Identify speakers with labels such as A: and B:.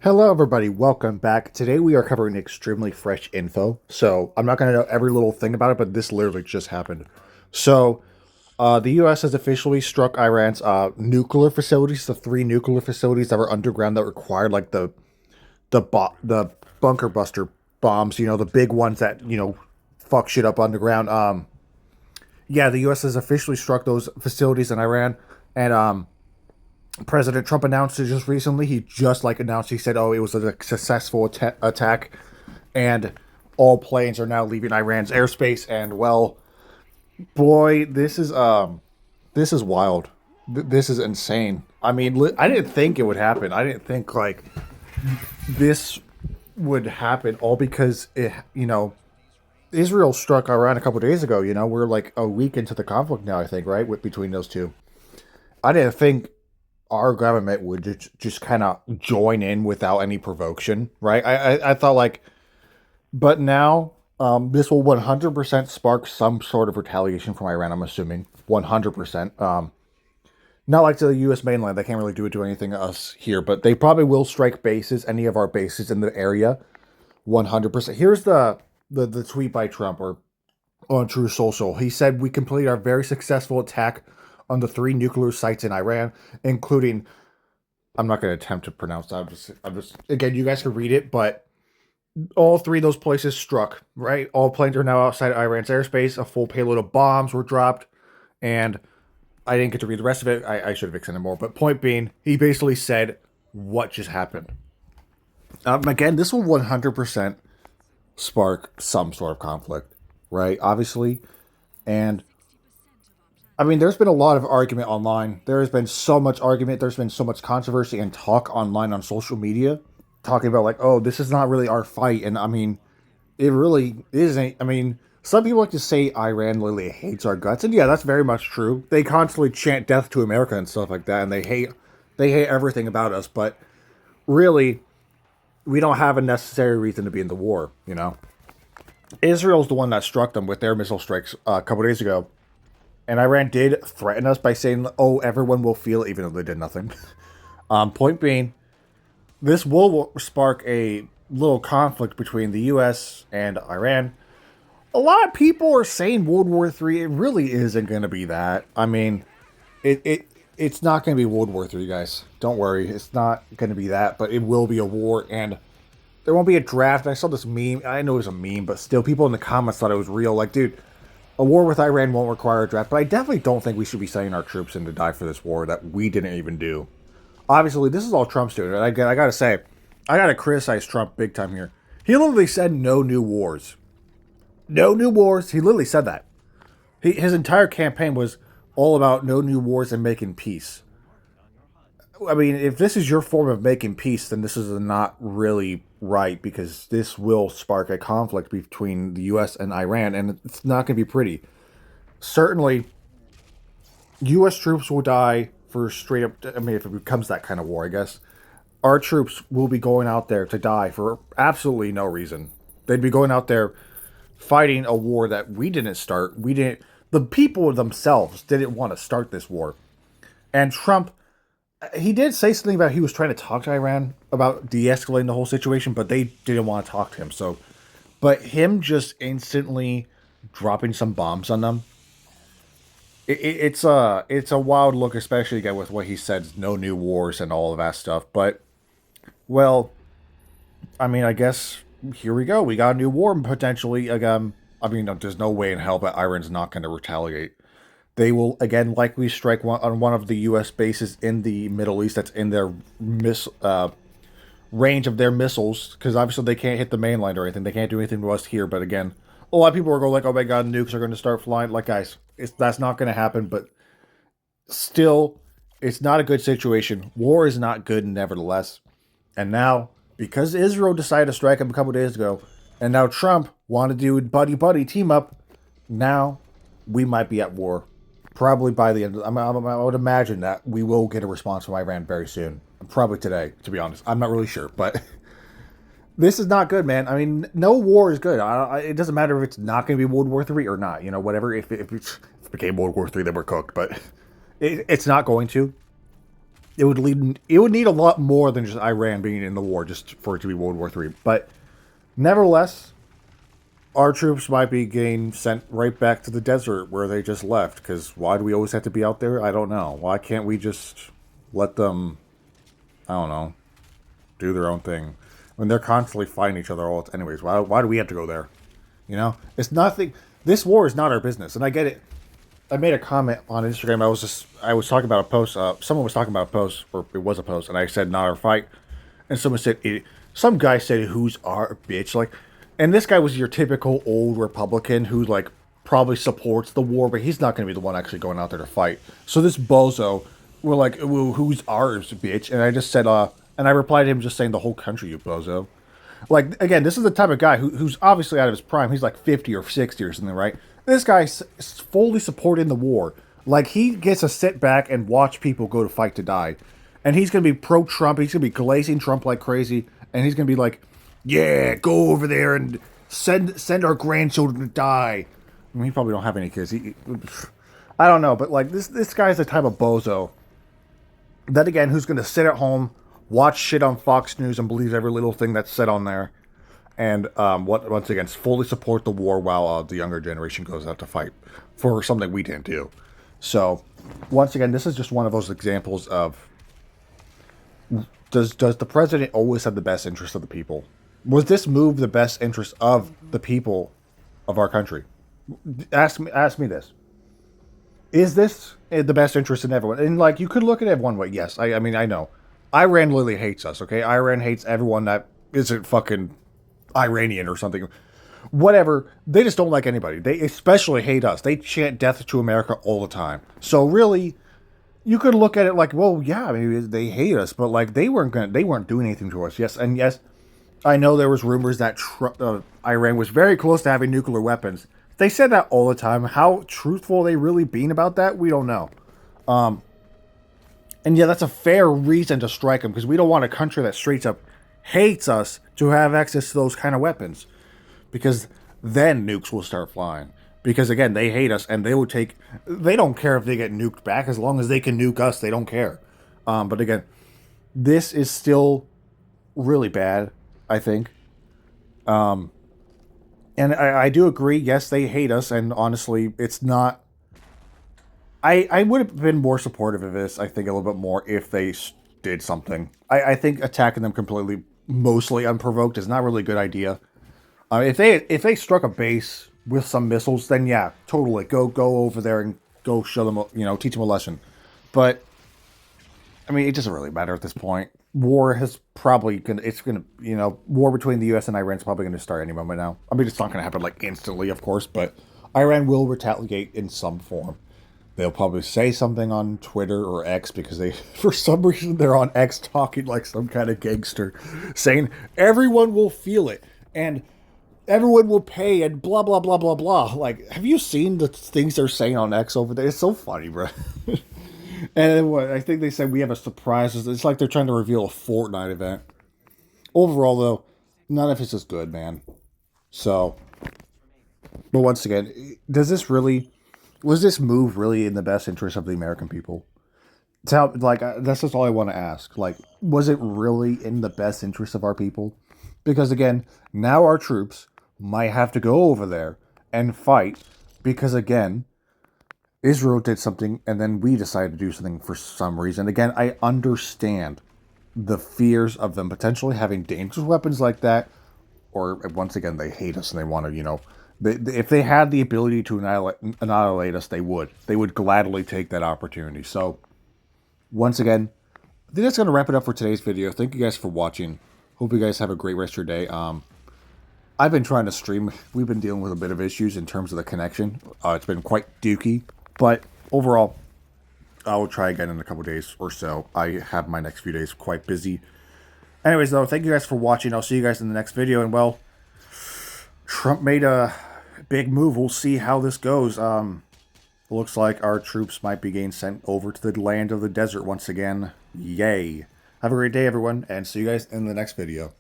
A: Hello, everybody. Welcome back. Today we are covering extremely fresh info. So I'm not going to know every little thing about it, but this literally just happened. So the U.S. has officially struck Iran's nuclear facilities, the three nuclear facilities that were underground that required like the bunker buster bombs. You know, the big ones that fuck shit up underground. Yeah, the U.S. has officially struck those facilities in Iran, and President Trump announced it just recently. He just announced. He said, "Oh, it was a successful attack, and all planes are now leaving Iran's airspace." And well, boy, this is wild. This is insane. I mean, I didn't think it would happen. I didn't think this would happen. All because Israel struck Iran a couple days ago. You know, we're like a week into the conflict now. I think right with between those two. I didn't think our government would just kind of join in without any provocation, right? I thought but now this will 100% spark some sort of retaliation from Iran. I'm assuming 100%. Not like to the U.S. mainland, they can't really do anything to us here, but they probably will strike bases, any of our bases in the area, 100%. Here's the tweet by Trump or on True Social. He said, "We completed our very successful attack on the three nuclear sites in Iran, including." I'm not going to attempt to pronounce that. I'm just. Again, you guys can read it, but all three of those places struck. Right, all planes are now outside Iran's airspace. A full payload of bombs were dropped, and I didn't get to read the rest of it. I should have extended more, but point being, he basically said what just happened. Again, this will 100% spark some sort of conflict, right? Obviously, and I mean, there's been a lot of argument online. There has been so much argument. There's been so much controversy and talk online on social media, talking about oh, this is not really our fight. And I mean, it really isn't. I mean, some people like to say Iran literally hates our guts, and yeah, that's very much true. They constantly chant "death to America" and stuff like that, and they hate everything about us. But really, we don't have a necessary reason to be in the war. You know, Israel's the one that struck them with their missile strikes a couple days ago. And Iran did threaten us by saying, "Oh, everyone will feel it," even though they did nothing. Point being, this will spark a little conflict between the U.S. and Iran. A lot of people are saying World War III. It really isn't going to be that. I mean, it's not going to be World War III, guys. Don't worry, it's not going to be that. But it will be a war, and there won't be a draft. I saw this meme. I know it was a meme, but still, people in the comments thought it was real. Like, dude, a war with Iran won't require a draft, but I definitely don't think we should be sending our troops in to die for this war that we didn't even do. Obviously, this is all Trump's doing. I gotta say, I gotta criticize Trump big time here. He literally said no new wars. No new wars. He literally said that. His entire campaign was all about no new wars and making peace. I mean, if this is your form of making peace, then this is not really right because this will spark a conflict between the U.S. and Iran, and it's not going to be pretty. Certainly, U.S. troops will die for straight up. I mean, if it becomes that kind of war, I guess our troops will be going out there to die for absolutely no reason. They'd be going out there fighting a war that we didn't start. We didn't. The people themselves didn't want to start this war, and Trump he did say something about he was trying to talk to Iran about de-escalating the whole situation, but they didn't want to talk to him. So, but him just instantly dropping some bombs on them, it's a wild look, especially again with what he said, no new wars and all of that stuff. But well, I mean, I guess here we go. We got a new war potentially. I mean, there's no way in hell that Iran's not going to retaliate. They will again likely strike on one of the U.S. bases in the Middle East that's in their range of their missiles, because obviously they can't hit the mainland or anything. They can't do anything to us here. But again, a lot of people are going "Oh my God, nukes are going to start flying." Like, guys, that's not going to happen. But still, it's not a good situation. War is not good, nevertheless. And now, because Israel decided to strike him a couple days ago, and now Trump wanted to do buddy buddy team up, now we might be at war. Probably by the end, I would imagine that we will get a response from Iran very soon. Probably today, to be honest. I'm not really sure, but this is not good, man. I mean, no war is good. It doesn't matter if it's not going to be World War III or not. You know, whatever. If it became World War III, then we're cooked. But it's not going to. it would need a lot more than just Iran being in the war just for it to be World War III. But nevertheless, our troops might be getting sent right back to the desert where they just left. Because why do we always have to be out there? I don't know. Why can't we just let them, I don't know, do their own thing when they're constantly fighting each other all anyways? Why do we have to go there? You know, it's nothing. This war is not our business, and I get it. I made a comment on Instagram. I was talking about a post. Someone was talking about a post, or it was a post, and I said not our fight, and someone said it. Some guy said, "Who's our bitch?" Like, and this guy was your typical old Republican who like probably supports the war, but he's not going to be the one actually going out there to fight. So this bozo, we're like, well, "Who's ours, bitch?" And I just said, and I replied to him just saying, "The whole country, you bozo." Like, again, this is the type of guy who's obviously out of his prime. He's like 50 or 60 or something, right? This guy's fully supporting the war. Like, he gets to sit back and watch people go to fight to die. And he's going to be pro-Trump. He's going to be glazing Trump like crazy. And he's going to be like, yeah, go over there and send our grandchildren to die. I mean, he probably don't have any kids. I don't know. But, like, this guy's the type of bozo that, again, who's going to sit at home, watch shit on Fox News and believe every little thing that's said on there, and once again fully support the war while the younger generation goes out to fight for something we didn't do. So, once again, this is just one of those examples of does the president always have the best interest of the people? Was this move the best interest of the people of our country? Ask me this. Is this the best interest in everyone? And like, you could look at it one way. Yes, I mean, I know. Iran literally hates us, okay? Iran hates everyone that isn't fucking Iranian or something. Whatever. They just don't like anybody. They especially hate us. They chant death to America all the time. So really, you could look at it like, well, yeah, I mean, they hate us, but like they weren't doing anything to us. Yes, and yes, I know there was rumors that Iran was very close to having nuclear weapons. They said that all the time. How truthful they really being about that, we don't know. And yeah, that's a fair reason to strike them, because we don't want a country that straight up hates us to have access to those kind of weapons. Because then nukes will start flying. Because again, they hate us, and they don't care if they get nuked back, as long as they can nuke us, they don't care. But again, this is still really bad, I think. And I do agree, yes, they hate us, and honestly, it's not... I would have been more supportive of this, I think, a little bit more if they did something. I think attacking them completely, mostly unprovoked, is not really a good idea. If they struck a base with some missiles, then yeah, totally, go over there and go show them, teach them a lesson. But, I mean, it doesn't really matter at this point. War has probably war between the U.S. and Iran is probably going to start any moment now. I mean, it's not going to happen, like, instantly, of course, but Iran will retaliate in some form. They'll probably say something on Twitter or X, because for some reason, they're on X talking like some kind of gangster, saying everyone will feel it and everyone will pay and blah, blah, blah, blah, blah. Like, have you seen the things they're saying on X over there? It's so funny, bro. And I think they said we have a surprise. It's like they're trying to reveal a Fortnite event. Overall, though, none of this is good, man. So, but once again, was this move really in the best interest of the American people? That's just all I want to ask. Like, was it really in the best interest of our people? Because again, now our troops might have to go over there and fight, because again, Israel did something and then we decided to do something for some reason. Again, I understand the fears of them potentially having dangerous weapons like that, or once again, they hate us and they want to, if they had the ability to annihilate us, they would. They would gladly take that opportunity. So, once again, I think that's going to wrap it up for today's video. Thank you guys for watching. Hope you guys have a great rest of your day. I've been trying to stream. We've been dealing with a bit of issues in terms of the connection. It's been quite dookie. But overall, I will try again in a couple days or so. I have my next few days quite busy. Anyways, though, thank you guys for watching. I'll see you guys in the next video. And, well, Trump made a big move. We'll see how this goes. Looks like our troops might be getting sent over to the land of the desert once again. Yay. Have a great day, everyone, and see you guys in the next video.